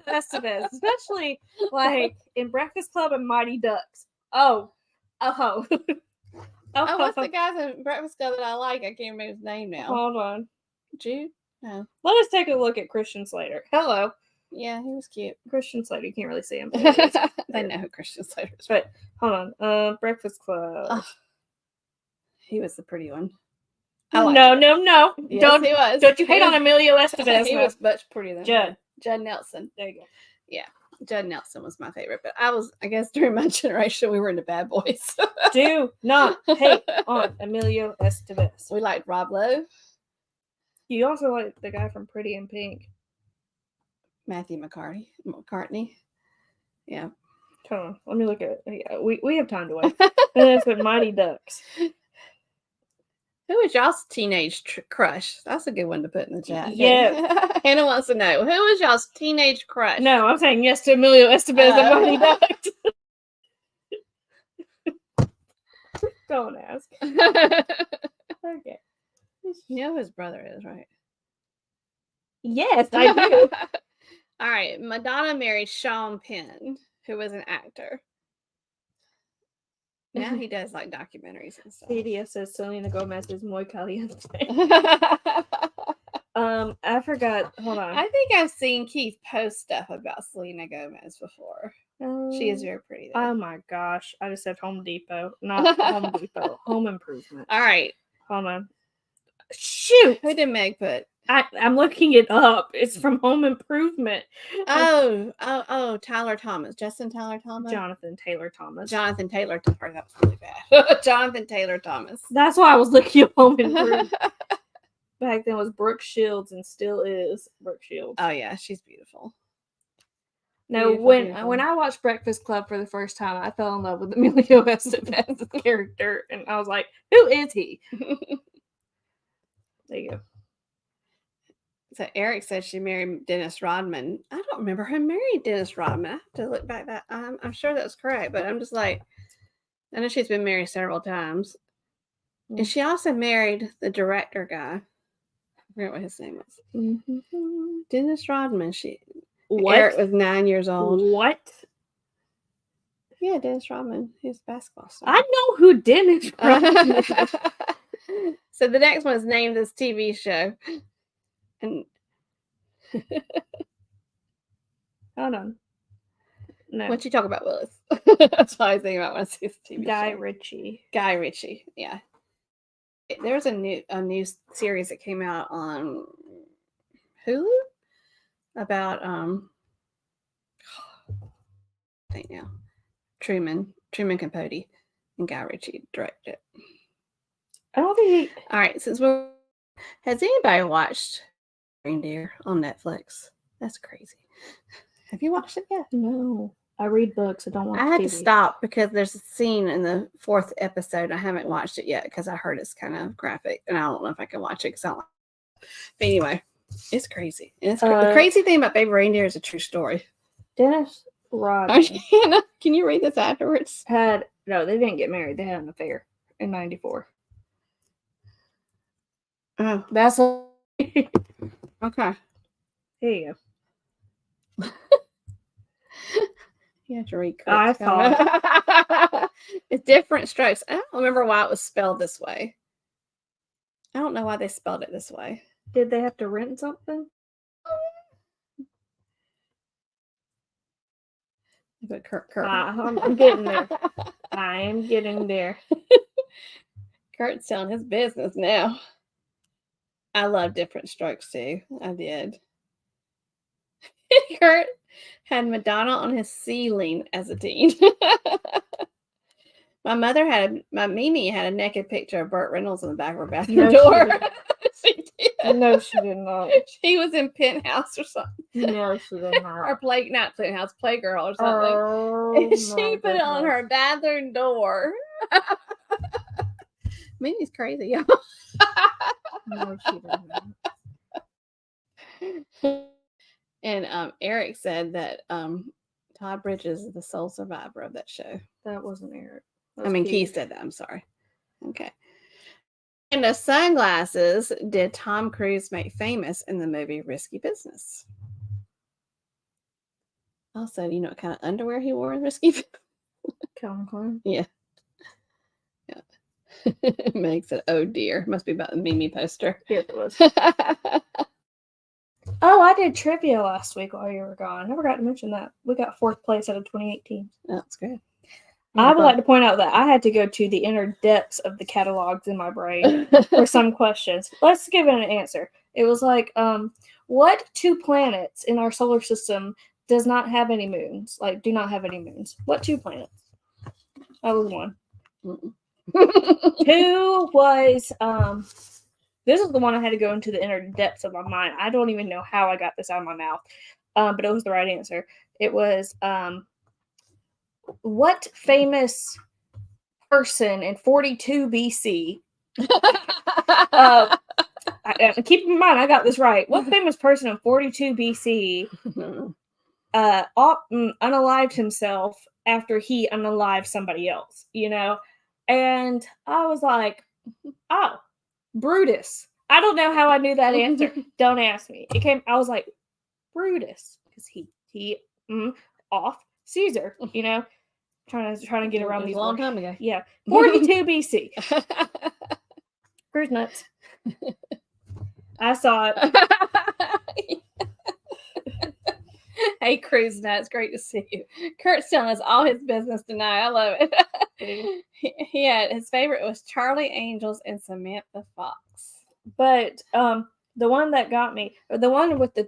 Estevez, especially like in Breakfast Club and Mighty Ducks. Oh. Oh, what's the guy in Breakfast Club that I like? I can't remember his name now. Hold on. Jude? No. Let us take a look at Christian Slater. Hello. Yeah, he was cute. Christian Slater, you can't really see him. They know who Christian Slater is. But hold on. Breakfast Club. Oh, he was the pretty one. No. Yes, he was. Don't you hate on Emilio Estevez? He was much prettier than Judd Nelson. There you go. Yeah. Judd Nelson was my favorite, but I guess during my generation we were into bad boys. Do not hate on Emilio Estevez. We liked Rob Lowe. You also like the guy from Pretty in Pink. Matthew McCartney. Yeah. Hold on, let me look at it. Yeah, we have time to wait. And that's with Mighty Ducks. Who was y'all's teenage crush? That's a good one to put in the chat. Yeah. Hannah wants to know, who was y'all's teenage crush? No, I'm saying yes to Emilio Estevez and Mighty Ducks. Don't ask. Okay. You know who his brother is, right? Yes, I do. All right. Madonna married Sean Penn, who was an actor. Now he does like documentaries and stuff. PDF says Selena Gomez is muy caliente. I forgot. Hold on. I think I've seen Keith post stuff about Selena Gomez before. She is very pretty, though. Oh my gosh. I just said Home Depot. Not Home Depot. Home Improvement. All right. Hold on. Shoot. Who did Meg put? I'm looking it up. It's from Home Improvement. Oh, Tyler Thomas. Justin Tyler Thomas? Jonathan Taylor Thomas. Jonathan Taylor. That was really bad. Jonathan Taylor Thomas. That's why I was looking at Home Improvement. Back then was Brooke Shields and still is Brooke Shields. Oh yeah, she's beautiful. No, when I watched Breakfast Club for the first time, I fell in love with Emilio Estevez's character, and I was like, "Who is he?" There you go. So Eric said she married Dennis Rodman. I don't remember her marrying Dennis Rodman. I have to look back that. I'm sure that's correct, but I'm just like, I know she's been married several times, and she also married the director guy. I forget what his name was. Dennis Rodman. What? Eric was 9 years old. What? Yeah, Dennis Rodman. He's a basketball star. I know who Dennis Rodman is. So the next one is named this TV show. And hold on. No. What you talk about, Willis? That's what I was thinking about when I see this TV show. Guy Ritchie. Yeah. There's a new series that came out on Hulu about I think now Truman Capote and Guy Ritchie directed it. I don't think All right, has anybody watched Reindeer on Netflix? That's crazy. Have you watched it yet? No. I read books. I don't watch I had TV. to stop because there's a scene in the 4th episode. I haven't watched it yet because I heard it's kind of graphic, and I don't know if I can watch it because I don't. But anyway, it's crazy. And the crazy thing about Baby Reindeer is a true story. Dennis Rodman. Hannah, can you read this afterwards? No, they didn't get married. They had an affair in '94. Oh, that's okay. Here you go. You have to read. I thought it's different strokes. I don't remember why it was spelled this way. I don't know why they spelled it this way. Did they have to rent something? But Kurt. I'm getting there. I am getting there. Kurt's telling his business now. I love different strokes too. I did. Kurt had Madonna on his ceiling as a teen. My Mimi had a naked picture of Burt Reynolds in the back of her bathroom door. She did. No, she did not. She was in Penthouse or something. No, she did not. Or not Penthouse, Playgirl or something. Oh, And she put it on her bathroom door. Mimi's crazy, y'all. No, she didn't. And Eric said that Todd Bridges is the sole survivor of that show. That wasn't Eric. Keith said that. I'm sorry. Okay. And the sunglasses did Tom Cruise make famous in the movie Risky Business? Also, you know what kind of underwear he wore in Risky? Calvin Klein. Yeah. Meg said, "Oh dear, must be about the Mimi poster." Yes, it was. Oh, I did trivia last week while you were gone. I forgot to mention that. We got 4th place out of 2018. That's good. I would like to point out that I had to go to the inner depths of the catalogs in my brain for some questions. Let's give it an answer. It was like, what 2 planets in our solar system does not have any moons? Like, do not have any moons. What 2 planets? That was one. 2 was, this is the one I had to go into the inner depths of my mind. I don't even know how I got this out of my mouth, but it was the right answer. It was, what famous person in 42 BC? Keep in mind, I got this right. What famous person in 42 BC unalived himself after he unalived somebody else? You know, and I was like, oh, Brutus. I don't know how I knew that answer. Don't ask me. I was like, Brutus, because he off Caesar. You know. Trying to get around these. A long time ago. Yeah. 42 BC. Cruise nuts. I saw it. Hey, Cruise Nuts. Great to see you. Kurt's telling us all his business tonight. I love it. He had his favorite was Charlie Angels and Samantha Fox. But the one that got me, or the one with the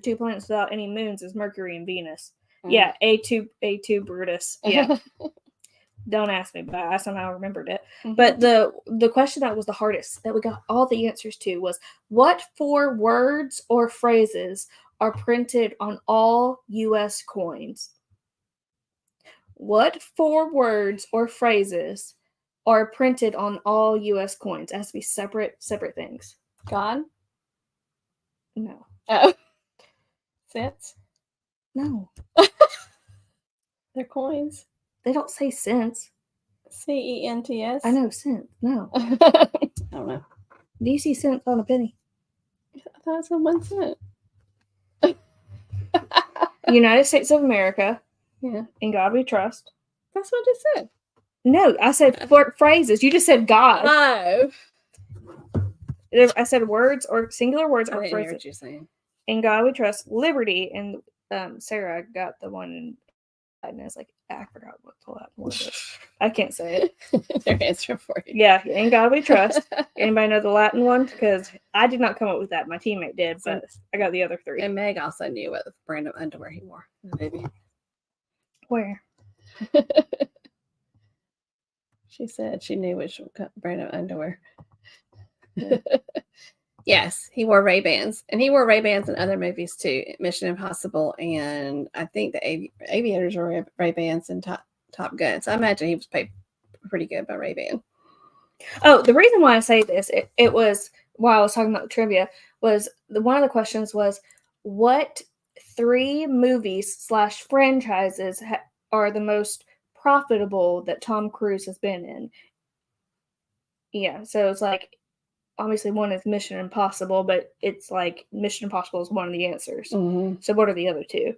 2 planets without any moons, is Mercury and Venus. Yeah, A2 Brutus. Yeah. Don't ask me, but I somehow remembered it. Mm-hmm. But the question that was the hardest, that we got all the answers to, was what 4 words or phrases are printed on all U.S. coins? What 4 words or phrases are printed on all U.S. coins? It has to be separate things. God? No. Oh. Cents? No. They're coins. They don't say cents. CENTS? I know, cents. No. I don't know. Do you see cents on a penny? I thought it said 1 cent. United States of America. Yeah. In God we trust. That's what I just said. No, I said phrases. You just said God. Oh. I said words or singular words or phrases. I hear what you're saying. In God we trust. Liberty. And Sarah got the one, and I was like, I forgot what the Latin word is. I can't say it. They're answering for you. Yeah, in God we trust. Anybody know the Latin one? Because I did not come up with that. My teammate did, but I got the other 3. And Meg also knew what brand of underwear he wore. Maybe. Where? She said she knew which brand of underwear. Yes, he wore Ray-Bans. And he wore Ray-Bans in other movies too. Mission Impossible, and I think the Aviators were Ray-Bans in Top Gun. So I imagine he was paid pretty good by Ray-Ban. Oh, the reason why I say this, it was while I was talking about the trivia, was one of the questions was, what 3 movies / franchises are the most profitable that Tom Cruise has been in? Yeah, so it's like, obviously one is Mission Impossible, but it's like Mission Impossible is one of the answers. Mm-hmm. So what are the other 2?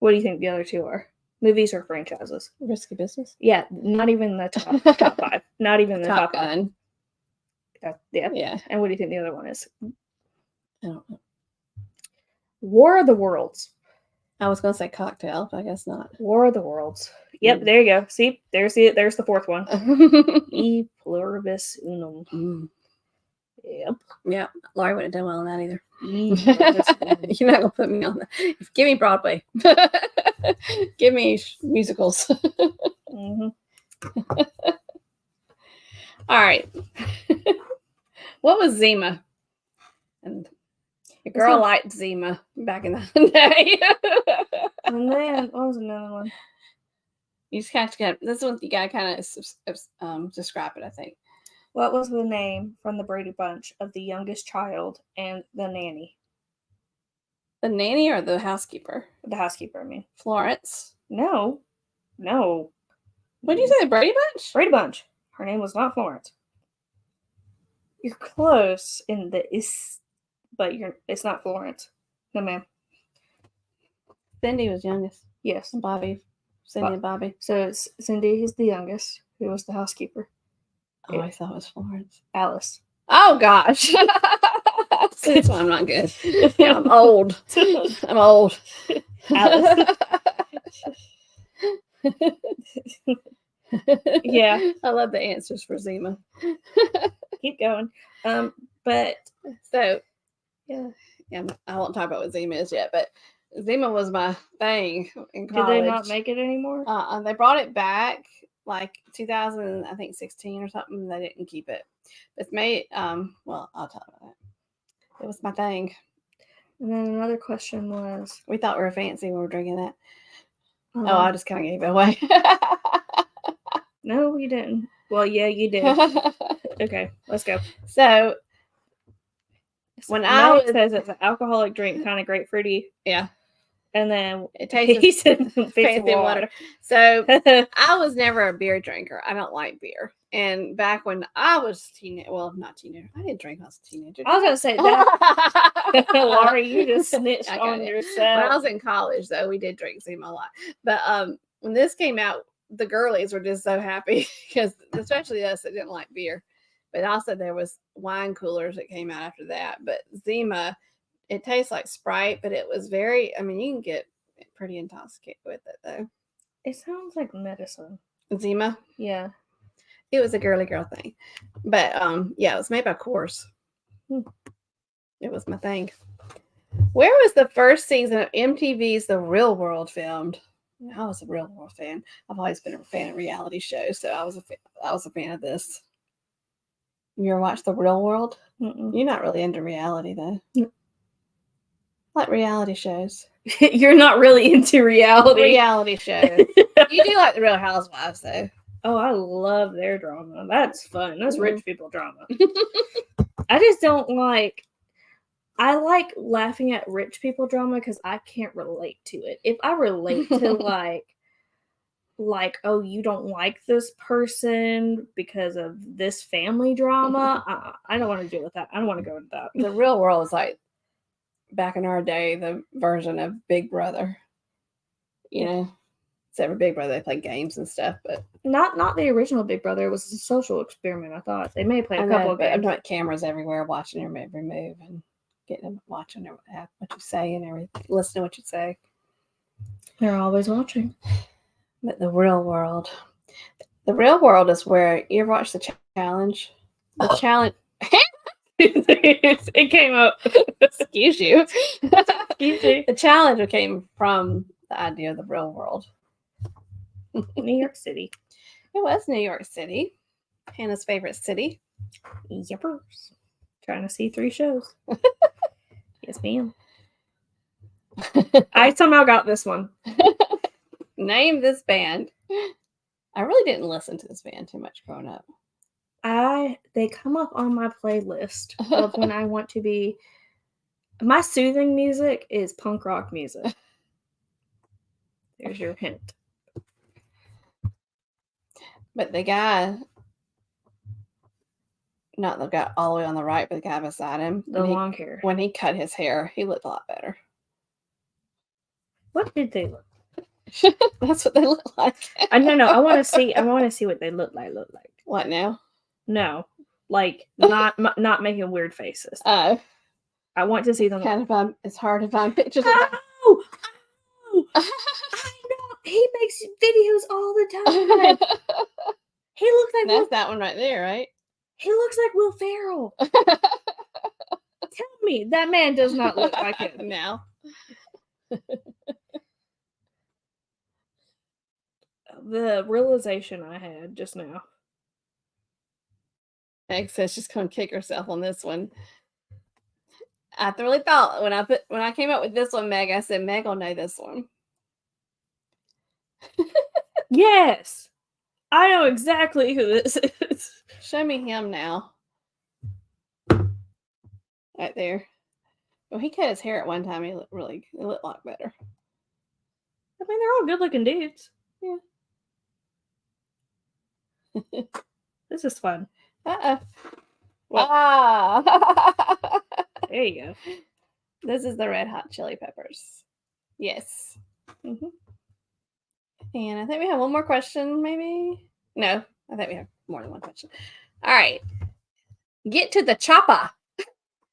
What do you think the other 2 are? Movies or franchises? Risky Business? Yeah, not even the top 5. Not even the top Gun. 5. Yeah. Yeah. And what do you think the other one is? I don't know. War of the Worlds. I was going to say Cocktail, but I guess not. War of the Worlds. Yep, There you go. See, there's the 4th one. E pluribus unum. Mm. Yep. Yeah, Laurie wouldn't have done well on that either. You're not going to put me on that. Give me Broadway. Give me musicals. Mm-hmm. All right. What was Zima? And the girl liked Zima back in the day. And then, what was another one? You just have to get this one. You got to kind of describe it, I think. What was the name from the Brady Bunch of the youngest child and the nanny? The nanny or the housekeeper? The housekeeper, I mean. Florence? No. What did you say, the Brady Bunch? Brady Bunch. Her name was not Florence. You're close in the is, but it's not Florence. No, ma'am. Cindy was youngest. Yes. And Bobby. Cindy and Bobby. So it's Cindy is the youngest, who was the housekeeper. Oh, I thought it was Florence. Alice. Oh, gosh. That's why I'm not good. Yeah, I'm old. I'm old. Alice. Yeah. I love the answers for Zima. Keep going. But so yeah, I won't talk about what Zima is yet, but Zima was my thing in college. Did they not make it anymore? They brought it back like 2000, I think 16 or something. They didn't keep it. It's made. Well, I'll talk about that. It was my thing. And then another question was, we thought we were fancy when we were drinking that. I just kind of gave it away. No, you didn't. Well, yeah, you did. Okay, let's go. So when I says it's an alcoholic drink, kind of grapefruity. Yeah. And then it tastes fancy water. So I was never a beer drinker. I don't like beer. And back when I was not teenager. I didn't drink when I was a teenager. I was gonna say that. Laurie, you just snitched on yourself. When I was in college, though, we did drink Zima a lot. But when this came out, the girlies were just so happy because, especially us that didn't like beer. But also there was wine coolers that came out after that. But Zima, it tastes like Sprite, but it was very, you can get pretty intoxicated with it, though. It sounds like medicine. Zima? Yeah. It was a girly girl thing. But, yeah, it was made by Coors. It was my thing. Where was the first season of MTV's The Real World filmed? I was a Real World fan. I've always been a fan of reality shows, so I was a fan of this. You ever watched The Real World? Mm-mm. You're not really into reality, though. I like reality shows. You're not really into reality. Reality shows. You do like The Real Housewives, though. Oh, I love their drama. That's fun. That's rich people drama. I just don't like... I like laughing at rich people drama because I can't relate to it. If I relate to like, oh, you don't like this person because of this family drama, I don't want to deal with that. I don't want to go into that. The Real World is like, back in our day, the version of Big Brother. Except for Big Brother, they play games and stuff, but not the original Big Brother. It was a social experiment. I thought they may play a couple of games. I'm talking cameras everywhere, watching your every move and getting them watching what you say and everything, listening to what you say. They're always watching. But The Real World is where you ever watch the challenge. The challenge. It came up. Excuse you. Excuse you. The challenge came from the idea of the real world. New York City. It was New York City. Hannah's favorite city. Yippers. Trying to see 3 shows. Yes, ma'am. I somehow got this one. Name this band. I really didn't listen to this band too much growing up. They come up on my playlist of when I want to be... My soothing music is punk rock music. There's your hint. But the guy, not the guy all the way on the right, but the guy beside him. The long hair. When he cut his hair, he looked a lot better. What did they look? That's what they look like. No. I want to see what they look like. What now? No, like not making weird faces. Oh, I want to see them. It's hard to find pictures. Oh, I know. He makes videos all the time. He looks like that one right there, right? He looks like Will Ferrell. Tell me that man does not look like him now. The realization I had just now. Meg says she's going to kick herself on this one. I really thought when I came up with this one, Meg, I said Meg will know this one. Yes, I know exactly who this is. Show me him now. Right there. Well, he cut his hair at one time. It looked a lot better. I mean, they're all good-looking dudes. Yeah. This is fun. Well, there you go. This is the Red Hot Chili Peppers. Yes. Mm-hmm. And I think we have one more question, maybe. No, I think we have more than one question. All right. Get to the chopper.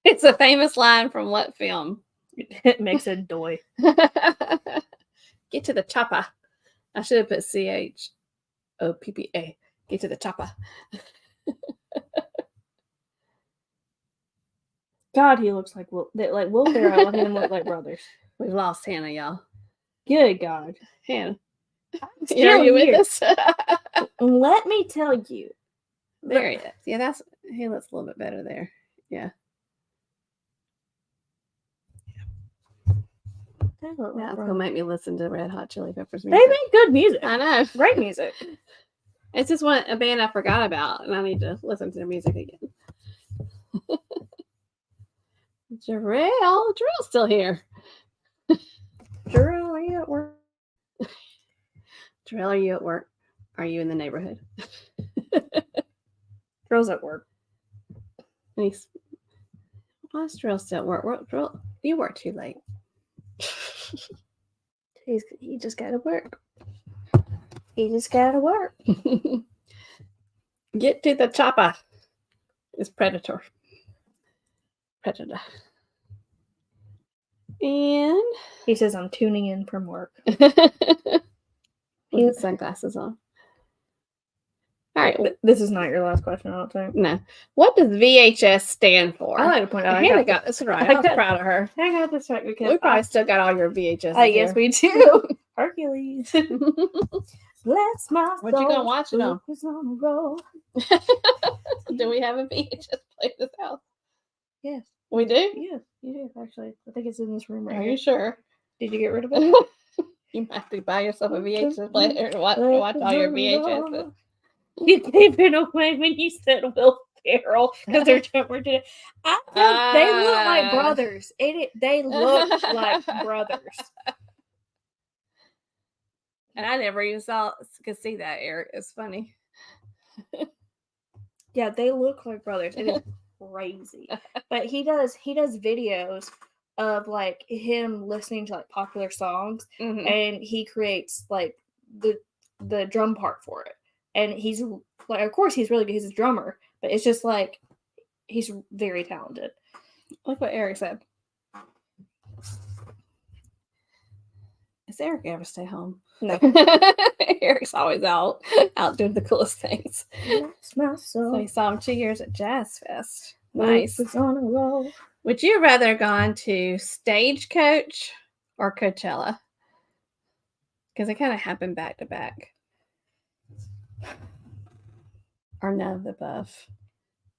It's a famous line from what film? It makes a doy. Get to the chopper. I should have put CHOPPA. Get to the chopper. God, he looks like Will Ferrell and him look like brothers. We've lost Hannah, y'all. Good God. Hannah. Still Are you here. with us? Let me tell you. There he is. Yeah, he looks a little bit better there. Yeah. That's gonna make me listen to Red Hot Chili Peppers music. They make good music. I know. Great music. It's just a band I forgot about, and I need to listen to their music again. Jarrell's still here. Jarrell, are you at work? Jarrell, are you at work? Are you in the neighborhood? Jarrell's at work. Why is Jarrell still at work? Jarrell, you work too late. He just got to work. He just got to work. Get to the chopper. It's Predator. And he says, I'm tuning in from work. With his sunglasses on. All right. This is not your last question, I don't think. No. What does VHS stand for? I like to point out Hannah got this right. I was proud of her. I got this right because we probably still got all your VHS. Yes, we do. Hercules. Bless my soul. What you gonna watch it on? On the road. Do we have a VHS player in this house? Yes. We do? Yes, you do, actually. I think it's in this room right Are here. you sure? Did you get rid of it? You might have to buy yourself a VHS player to watch all your VHS. You gave it away when you said Will Ferrell because they're we're doing. They look like brothers. They look like brothers. And I never even could see that, Eric. It's funny. Yeah, they look like brothers. It is crazy. But he does videos of like him listening to like popular songs, and he creates like the drum part for it. And he's like, of course, he's really good. He's a drummer, but it's just like he's very talented. Look what Eric said. Does Eric ever stay home? No. Eric's always out doing the coolest things. That's my soul. So he saw him 2 years at Jazz Fest. Nice. On a roll. Would you rather gone to Stagecoach or Coachella? Because it kind of happened back to back. Or none of the above.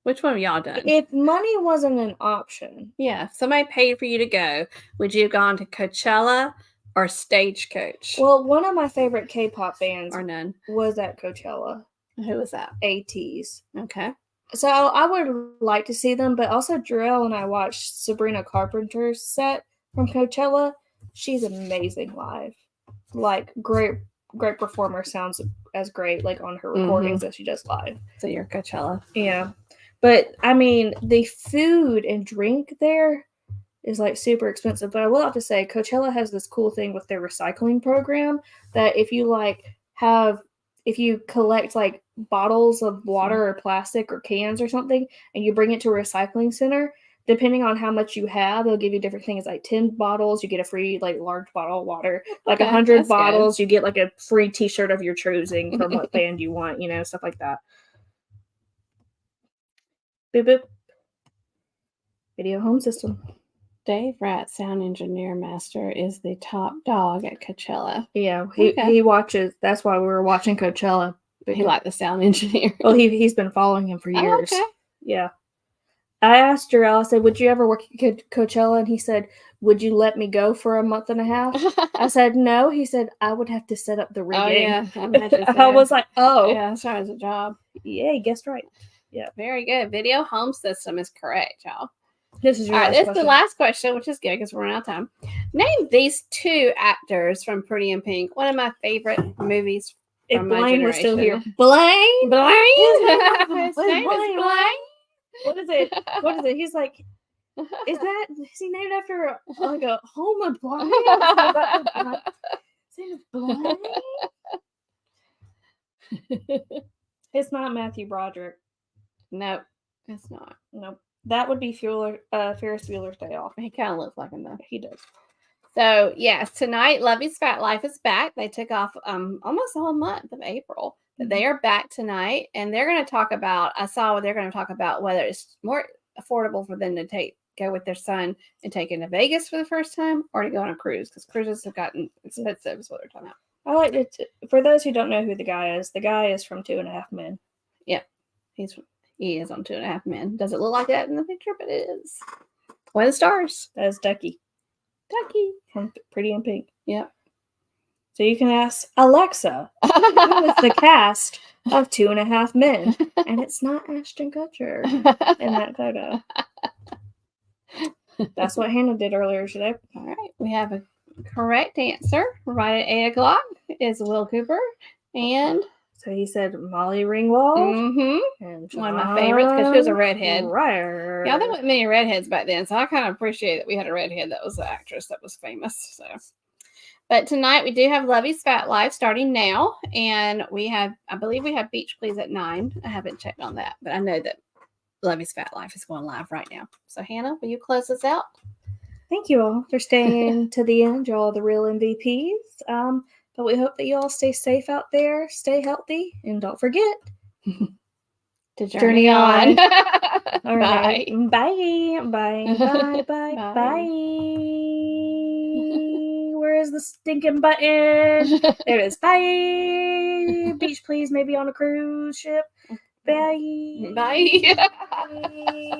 Which one have y'all done? If money wasn't an option. Yeah. If somebody paid for you to go, would you have gone to Coachella or Stagecoach? Well, one of my favorite K-pop bands or none was at Coachella. Who was that? ATs. Okay. So I would like to see them, but also Jarrell and I watched Sabrina Carpenter's set from Coachella. She's amazing live. Like great performer, sounds as great like on her recordings as she does live. So you're Coachella. Yeah. But I mean, the food and drink there is like super expensive. But I will have to say Coachella has this cool thing with their recycling program that if you collect like bottles of water or plastic or cans or something and you bring it to a recycling center, depending on how much you have, they'll give you different things. Like 10 bottles, you get a free like large bottle of water. Like 100 bottles, you get like a free t-shirt of your choosing from what band you want, stuff like that. Boop boop. Video home system. Dave Rat, sound engineer master, is the top dog at Coachella. Yeah, he watches. That's why we were watching Coachella. He liked the sound engineer. Well, he's been following him for years. Oh, okay. Yeah. I asked Jarrell, I said, would you ever work at Coachella? And he said, would you let me go for a month and a half? I said, no. He said, I would have to set up the rigging. Oh, yeah. I imagine so. I was like, oh. Yeah, that's right. It's a job. Yeah, you guessed right. Yeah. Very good. Video home system is correct, y'all. This is your All right, this is the last question, which is good because we're running out of time. Name these 2 actors from Pretty in Pink. One of my favorite movies from my generation. Was still here. Blaine? His name is Blaine. What is it? He's like, is he named after like a home appliance? His name is Blaine? It's not Matthew Broderick. Nope, it's not. Nope. That would be Ferris Bueller's Day Off. He kind of looks like him though. He does. So yes, tonight Lovey's Fat Life is back. They took off almost the whole month of April, but they are back tonight, and they're going to talk about. I saw they're going to talk about whether it's more affordable for them to go with their son and take him to Vegas for the first time, or to go on a cruise, because cruises have gotten expensive. Is what they're talking about. I like it. For those who don't know who the guy is from 2.5 Men. Yep, he is on 2.5 Men. Doesn't look like that in the picture, but it is. One of the stars. That is Ducky. Ducky From Pretty in Pink. Yep. So you can ask Alexa, who is the cast of 2.5 Men? And it's not Ashton Kutcher in that photo. That's what Hannah did earlier today. All right, we have a correct answer. Right at 8 o'clock is Will Cooper, and so he said Molly Ringwald. And one of my favorites, because she was a redhead. Right. Yeah, there weren't many redheads back then, so I kind of appreciate that we had a redhead that was the actress that was famous. So, but tonight we do have Lovey's Fat Life starting now, and I believe we have Beach Please at 9. I haven't checked on that, but I know that Lovey's Fat Life is going live right now. So Hannah, will you close us out? Thank you all for staying to the end. You're all the real MVPs. But we hope that you all stay safe out there, stay healthy, and don't forget to journey on. All right. Bye. Bye. Bye. Bye. Bye. Bye. Bye. Where is the stinking button? There it is. Bye. Beach please, maybe on a cruise ship. Bye. Bye.